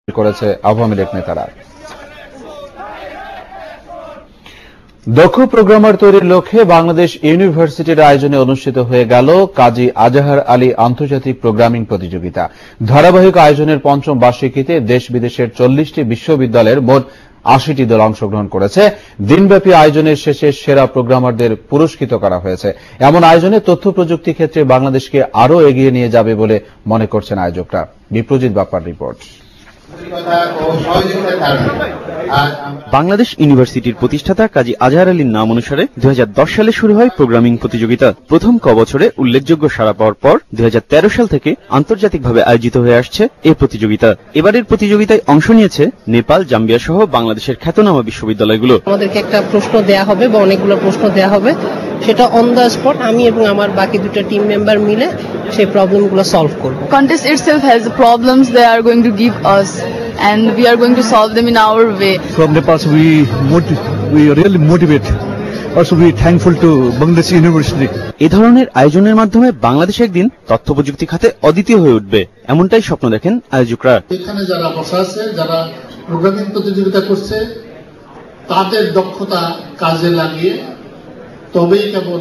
করেছে আওয়ামী লীগ নেতারা। দক্ষ প্রোগ্রামার তৈরির লক্ষ্যে বাংলাদেশ ইউনিভার্সিটির আয়োজনে অনুষ্ঠিত হয়ে গেল কাজী আজহার আলী আন্তর্জাতিক প্রোগ্রামিং প্রতিযোগিতা। ধারাবাহিক আয়োজনের পঞ্চম বার্ষিকীতে দেশ বিদেশের 40টি বিশ্ববিদ্যালয়ের মোট 80টি দল অংশগ্রহণ করেছে। দিনব্যাপী আয়োজনের শেষে সেরা প্রোগ্রামারদের পুরস্কৃত করা হয়েছে। এমন আয়োজনে তথ্য প্রযুক্তি ক্ষেত্রে বাংলাদেশকে আরও এগিয়ে নিয়ে যাবে বলে মনে করছেন আয়োজকরা। বিপ্রজিৎ বাপ্পার রিপোর্ট। বাংলাদেশ ইউনিভার্সিটির প্রতিষ্ঠাতা কাজী আজহার আলীর নাম অনুসারে 2010 সালে শুরু হয় প্রোগ্রামিং প্রতিযোগিতা। প্রথম বছরে উল্লেখযোগ্য সাড়া পাওয়ার পর 2013 সাল থেকে আন্তর্জাতিকভাবে আয়োজিত হয়ে আসছে এই প্রতিযোগিতা। এবারের প্রতিযোগিতায় অংশ নিয়েছে নেপাল, জাম্বিয়া সহ বাংলাদেশের খ্যাতনামা বিশ্ববিদ্যালয়গুলো। আমাদেরকে একটা প্রশ্ন দেয়া হবে বা অনেকগুলো প্রশ্ন দেয়া হবে, সেটা অন দ্য স্পট আমি এবং আমার বাকি দুটো টিম মেম্বার মিলে সেই প্রবলেমগুলো সলভ করব। Contest itself has problems they are going to give us and we are going to solve them in our way. From Nepal, we really motivate. Also, we thankful to Bangladesh University. এই ধরনের আয়োজনের মাধ্যমে বাংলাদেশ একদিন তথ্য প্রযুক্তি খাতে অদ্বিতীয় হয়ে উঠবে, এমনটাই স্বপ্ন দেখেন আয়োজকরা। এখানে যারা বসা আছে, যারা প্রোগ্রামিং প্রতিযোগিতা করছে, তাদের দক্ষতা কাজে লাগিয়ে তবেই কেবল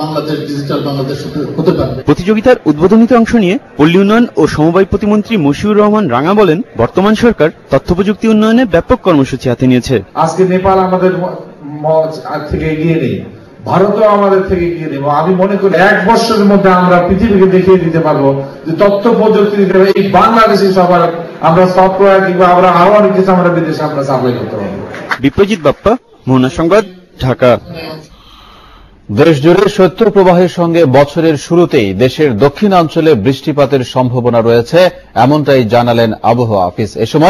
বাংলাদেশ ডিজিটাল বাংলাদেশ হতে পারবে। প্রতিযোগিতার উদ্বোধনীতে অংশ নিয়ে পল্লী উন্নয়ন ও সমবায় প্রতিমন্ত্রী মশিউর রহমান রাঙা বলেন, বর্তমান সরকার তথ্য প্রযুক্তি উন্নয়নে ব্যাপক কর্মসূচি হাতে নিয়েছে। আজকে নেপাল আমাদের থেকে এগিয়ে নেই, ভারতও আমাদের থেকে এগিয়ে নেই। আমি মনে করি 1 বছরের মধ্যে আমরা পৃথিবীকে দেখিয়ে দিতে পারবো যে তথ্য প্রযুক্তি এই বাংলাদেশি সবার আমরা সফটওয়্যার কিংবা আমরা আরো অনেক কিছু আমরা বিদেশে আমরা সাপ্লাই করতে পারবো। বিপ্রজিৎ বাপ্পা, মোহনা সংবাদ, ঢাকা। দেশজুড়ে শৈত্য প্রবাহের সঙ্গে বছরের শুরুতেই দেশের দক্ষিণাঞ্চলে বৃষ্টিপাতের সম্ভাবনা রয়েছে, এমনটাই জানালেন আবহাওয়া অফিস। এ সময়